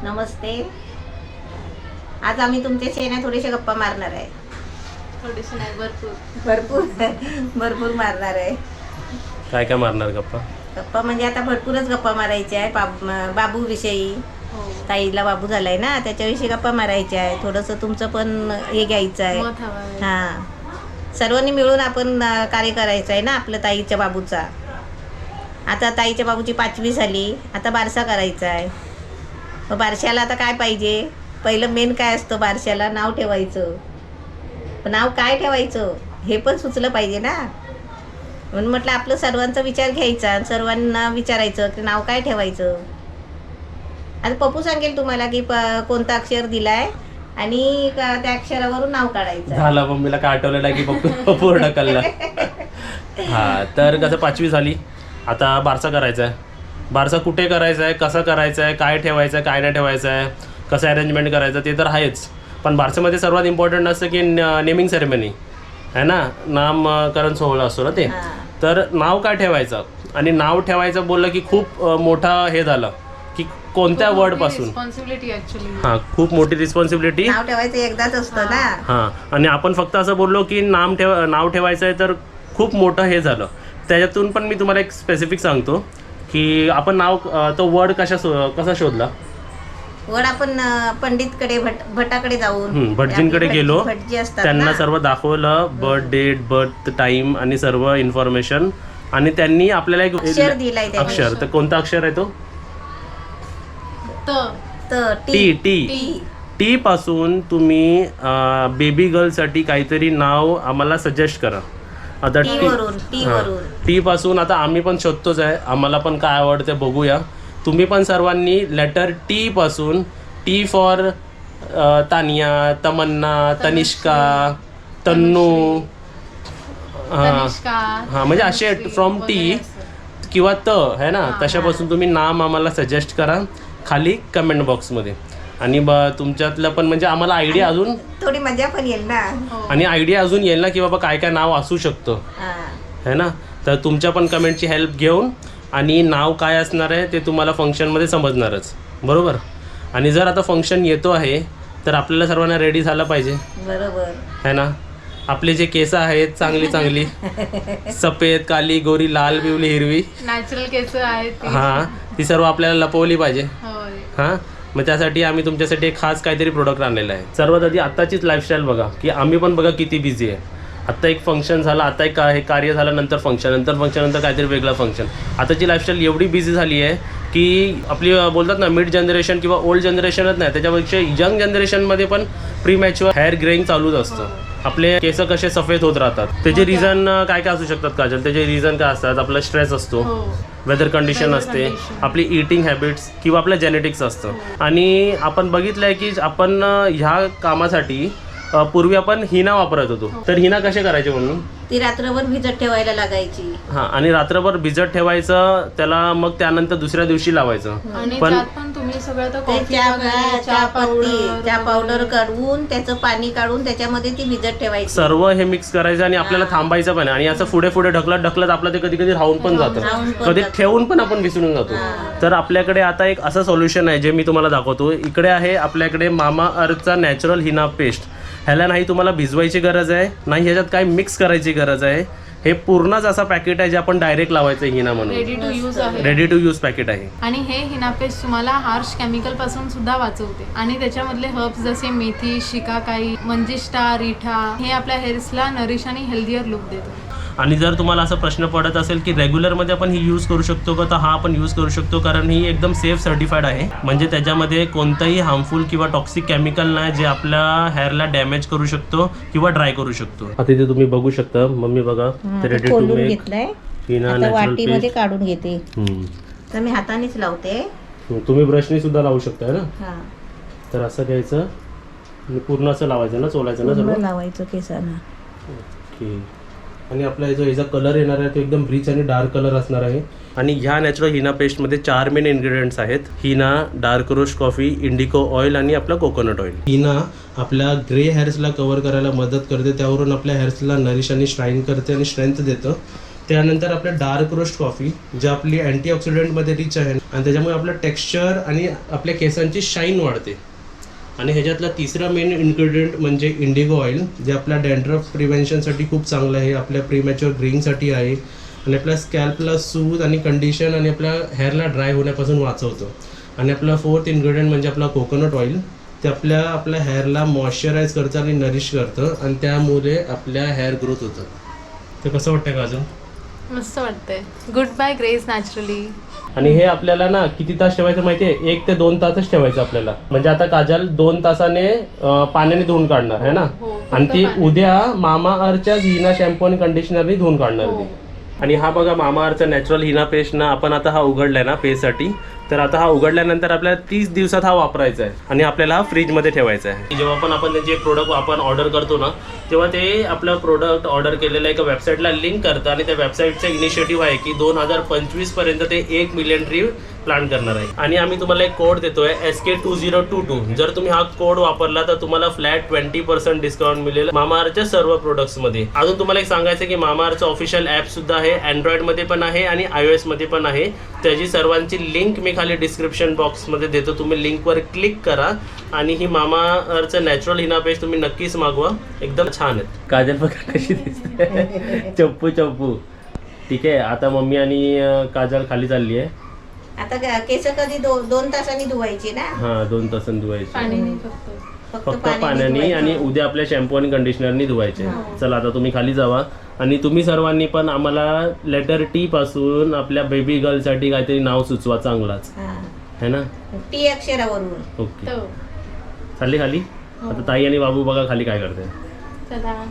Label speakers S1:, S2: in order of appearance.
S1: नमस्ते. आज आम्ही तुमच्या शेण्या थोडेसे गप्पा मारणार आहे.
S2: थोडेसे नाही,
S1: भरपूर मारणार आहे.
S3: काय काय मारणार गप्पा?
S1: गप्पा म्हणजे आता भरपूरच गप्पा मारायच्या आहे. बाबू विषयी, ताईला बाबू झालाय ना, त्याच्याविषयी गप्पा मारायच्या आहे. थोडंसं तुमचं पण हे घ्यायचं आहे. हां, सर्वांनी मिळून आपण कार्य करायचं आहे ना आपलं ताईच्या बाबूचा. आता ताईच्या बाबूची 5वी झाली, आता बारसा करायचा आहे. मग बारशाला आता काय पाहिजे? पहिलं मेन काय असतं बारशाला? नाव ठेवायचं. नाव काय ठेवायचं हे पण सुचलं पाहिजे ना. म्हणून म्हटलं आपलं सर्वांचा विचार घ्यायचा, सर्वांना विचारायचं की नाव काय ठेवायचं. आता पप्पू सांगेल तुम्हाला की कोणता अक्षर दिलाय आणि त्या अक्षरावरून नाव काढायचं.
S3: झालं, मम्मीला काय आठवलं नाही की पप्पू पूर्ण कळलं. हा, तर कसं 5वी झाली, आता बारसा करायचा आहे. बारसा कुठे करायचा आहे, कसं करायचं आहे, काय ठेवायचं आहे, काय नाही ठेवायचं आहे, कसं अरेंजमेंट करायचं ते तर आहेच. पण बारसामध्ये सर्वात इम्पॉर्टंट असतं की नेमिंग सेरेमनी आहे ना, नामकरण सोहळा असतो ना ते. तर नाव काय ठेवायचं, आणि नाव ठेवायचं बोललं की खूप मोठा हे झालं की कोणत्या वर्ड पासून. हां, खूप मोठी रिस्पॉन्सिबिलिटी.
S1: नाव ठेवायचं एकदाच असतं ना.
S3: हां, आणि आपण फक्त असं बोललो की नाव ठेवायचं आहे तर खूप मोठं हे झालं. त्याच्यातून पण मी तुम्हाला एक स्पेसिफिक सांगतो की आपण नाव तो वर्ड कसा शोधला.
S1: वर्ड आपण पंडितकडे भटाकडे जाऊन
S3: भटजींकडे गेलो,
S1: भटजी असतात
S3: त्यांना
S1: ना,
S3: सर्व दाखवलं, बर्थ डेट, बर्थ टाइम आणि सर्व इन्फॉर्मेशन. आणि त्यांनी आपल्याला एक
S1: अक्षर दिलाय.
S3: अक्षर, तर कोणता अक्षर आहे तो? टी. टी पासून तुम्ही बेबी गर्लसाठी काहीतरी नाव आम्हाला सजेस्ट करा. आता टी पासून आता आम्ही पण शोधतोच आहे, आम्हाला पण काय आवडतं बघूया. तुम्ही पण सर्वांनी लेटर टी पासून, टी फॉर तानिया, तमन्ना, तनिष्का, तन्नू, हां म्हणजे असे फ्रॉम टी किंवा त आहे ना, तशापासून तुम्ही नाम आम्हाला सजेस्ट करा खाली कमेंट बॉक्समध्ये. आणि तुमच्यातलं पण म्हणजे आम्हाला आयडिया अजून
S1: थोडी मजा पण येईल ना,
S3: आणि आयडिया अजून येईल ना की बाबा काय काय नाव असू शकतं है ना. तर तुमच्या पण कमेंटची हेल्प घेऊन, आणि नाव काय असणार आहे ते तुम्हाला फंक्शनमध्ये समजणारच, बरोबर. आणि जर आता फंक्शन येतो आहे तर आपल्याला सर्वांना रेडी झालं पाहिजे,
S1: बरोबर
S3: है ना. आपले जे केस आहेत चांगली सफेद, काली, गोरी, लाल, पिवली, हिरवी
S2: नॅचरल केस आहेत,
S3: हां, ती सर्व आपल्याला लपवली पाहिजे. हां, मग त्यासाठी आम्ही तुमच्यासाठी एक खास काहीतरी प्रोडक्ट आणलेला आहे. सर्वात आधी आत्ताचीच लाईफस्टाईल बघा की आम्ही पण बघा किती बिझी आहे. आत्ता एक फंक्शन झालं, आता एक हे कार्य झालं, नंतर फंक्शन, नंतर काहीतरी वेगळं फंक्शन. आताची लाईफस्टाईल एवढी बिझी झाली आहे की आपली बोलतात ना मिड जनरेशन किंवा ओल्ड जनरेशनच नाही, त्याच्यापेक्षा यंग जनरेशनमध्ये पण प्री मॅच्युअर हेअर ग्रेइंग चालूच असतं. आपले केस कसे सफेद होत राहतात, त्याचे रिझन काय काय असू शकतात काजल? त्याचे रिझन काय असतात? आपला स्ट्रेस असतो, वेदर कंडिशन असते, आपली इटिंग हॅबिट्स किंवा आपलं जेनेटिक्स असतं. आणि आपण बघितलं आहे की आपण ह्या कामासाठी पूर्वी आपण हिना वापरत होतो. तर हिना कसे करायचे म्हणून?
S1: ती रात्रभर भिजत ठेवायला लागायची.
S3: हां, आणि रात्रभर भिजत ठेवायचं त्याला, मग त्यानंतर दुसऱ्या दिवशी लावायचं. पण
S2: तुम्ही सगळं
S1: चहा पावडर काढून त्याचं पाणी काढून त्याच्यामध्ये ती भिजत ठेवायची.
S3: सर्व हे मिक्स करायचं आणि आपल्याला थांबायचं पण. आणि असं पुढे ढकलत आपलं ते कधी राहून पण जातं, कधी ठेवून पण आपण विसरून जातो. तर आपल्याकडे आता एक असं सोल्युशन आहे जे मी तुम्हाला दाखवतो. इकडे आहे आपल्याकडे मामा अर्थचा नॅचरल हिना पेस्ट. ह्याला नाही तुम्हाला भिजवायची गरज आहे, नाही ह्याच्यात काय मिक्स करायची गरज आहे. हे पूर्णच असा पॅकेट आहे जे आपण डायरेक्ट लावायचं हिना म्हणून. रेडी टू यूज पॅकेट आहे.
S2: आणि हे हिना पेस्ट तुम्हाला हार्श केमिकल पासून सुद्धा वाचवते. आणि त्याच्यामधले हर्ब्स जसे मेथी, शिकाकाई, मंजिष्टा, रिठा हे आपल्या हेअर्सला नरिश आणि हेल्दियर लुक देतो.
S3: आणि जर तुम्हाला असा प्रश्न पडत असेल की रेग्युलरमध्ये आपण ही यूज करू शकतो का, तर हा आपण यूज करू शकतो, कारण ही एकदम सेफ सर्टिफाईड आहे. म्हणजे त्याच्यामध्ये कोणतंही हार्मफुल किंवा टॉक्सिक केमिकल नाही जे आपल्या हेअरला डॅमेज करू शकतो किंवा ड्राय करू शकतो. आता इथे तुम्ही बघू शकता, मम्मी बघा रेडी टू मेक
S1: घेतलंय,
S3: हिना
S1: आता
S3: नॅचरल
S1: वाटीमध्ये
S3: पेस्ट.
S1: काढून घेते. तर मी हातानेच लावते.
S3: तुम्ही ब्रशने सुद्धा लावू शकता ना.
S1: हां,
S3: तर असं घ्यायचं आणि पूर्ण असं लावायचं ना, चोलायचं ना सर्व.
S1: लावायचं केसांना.
S3: ओके. आणि आपला ह्याचा कलर येणार आहे तो एकदम रिच आणि डार्क कलर असणार आहे. आणि ह्या नॅचरल हिना पेस्टमध्ये 4 मेन इन्ग्रेडियंट्स आहेत. हिना, डार्क रोस्ट कॉफी, इंडिको ऑइल आणि आपला कोकोनट ऑइल. हिना आपल्या ग्रे हेअर्सला कव्हर करायला मदत करते, त्यावरून आपल्या हेअर्सला नरिश आणि शाईन करते आणि स्ट्रेंथ देतं. त्यानंतर आपलं डार्क रोस्ट कॉफी जे आपली अँटीऑक्सिडंटमध्ये रिच आहे आणि त्याच्यामुळे आपलं टेक्स्चर आणि आपल्या केसांची शाईन वाढते. आणि ह्याच्यातला तिसरा मेन इन्ग्रेडियंट म्हणजे इंडिगो ऑइल, जे आपल्या डॅन्ड्रफ प्रिव्हेन्शनसाठी खूप चांगलं आहे, आपल्या प्रीमॅच्युअर ग्रेइंगसाठी आहे आणि आपल्या स्कॅल्पला सूद आणि कंडिशन आणि आपल्या हेअरला ड्राय होण्यापासून वाचवतो. आणि आपला फोर्थ इन्ग्रेडियंट म्हणजे आपला कोकोनट ऑइल, ते आपल्या हेअरला मॉइश्चराईज करतं आणि नरिश करतं आणि त्यामुळे आपल्या हेअर ग्रोथ होतं. ते कसं वाटतं का अजून?
S2: मस्त वाटतंय. Good bye grace naturally.
S3: आणि हे आपल्याला ना किती तास ठेवायचं माहिती आहे? 1 ते 2 तासच ठेवायचं आपल्याला. म्हणजे आता काजल 2 तासाने पाण्याने धुवून काढणार आहे ना, आणि ती उद्या मामा अर्थच्या हिना शॅम्पू आणि कंडिशनरनी धुवून काढणार ती. आणि हा बघा मामा अर्थचा नॅचरल हिना पेस्ट ना आपण आता हा उघडलाय ना पेस्टसाठी. तर आता हा उघडल्यानंतर आपल्याला 30 दिवसात हा वापरायचा आहे आणि आपल्याला हा फ्रीजमध्ये ठेवायचा आहे. जेव्हा पण आपण त्यांचे प्रोडक्ट आपण ऑर्डर करतो ना, तेव्हा ते आपलं प्रोडक्ट ऑर्डर केलेलं एका वेबसाईटला लिंक करतं आणि त्या वेबसाईटचं इनिशिएटिव्ह आहे की 2025 पर्यंत ते 1 मिलियन ट्री प्लांट करणार आहे. आणि आम्ही तुम्हाला एक कोड देतोय SK2022. जर तुम्ही हा कोड वापरला तर तुम्हाला फ्लॅट 20% डिस्काउंट मिळेल मामाअर्थच्या सर्व प्रोडक्ट्समध्ये. अजून तुम्हाला एक सांगायचं की मामाअर्थचं ऑफिशियल ॲप सुद्धा आहे, अँड्रॉइडमध्ये पण आहे आणि iOS मध्ये पण आहे. त्याची सर्वांची लिंक मी खाली डिस्क्रिप्शन बॉक्समध्ये देतो, तुम्ही लिंकवर क्लिक करा आणि ही मामाअर्थचं नॅचरल हिना पेस्ट तुम्ही नक्कीच मागवा, एकदम छान आहे. काजल बघा कशी दिसते, चप्पू चप्पू. ठीक आहे, आता मम्मी आणि काजल खाली चालली आहे.
S1: आता केस कधी 2 तासांनी धुवायची ना?
S3: हा 2 तासांनी धुवायची,
S2: पाणीने
S3: फक्त पाण्याने, आणि उद्या आपल्या शॅम्पू आणि कंडिशनरनी धुवायचे. चला आता तुम्ही खाली जावा आणि तुम्ही सर्वांनी पण आम्हाला लेटर टी पासून आपल्या बेबी गर्लसाठी काहीतरी नाव सुचवा चांगलाच, है ना?
S1: टी अक्षरावरून.
S3: ओके, चालली खाली. आता ताई आणि बाबू बघा खाली काय करते.
S2: चला.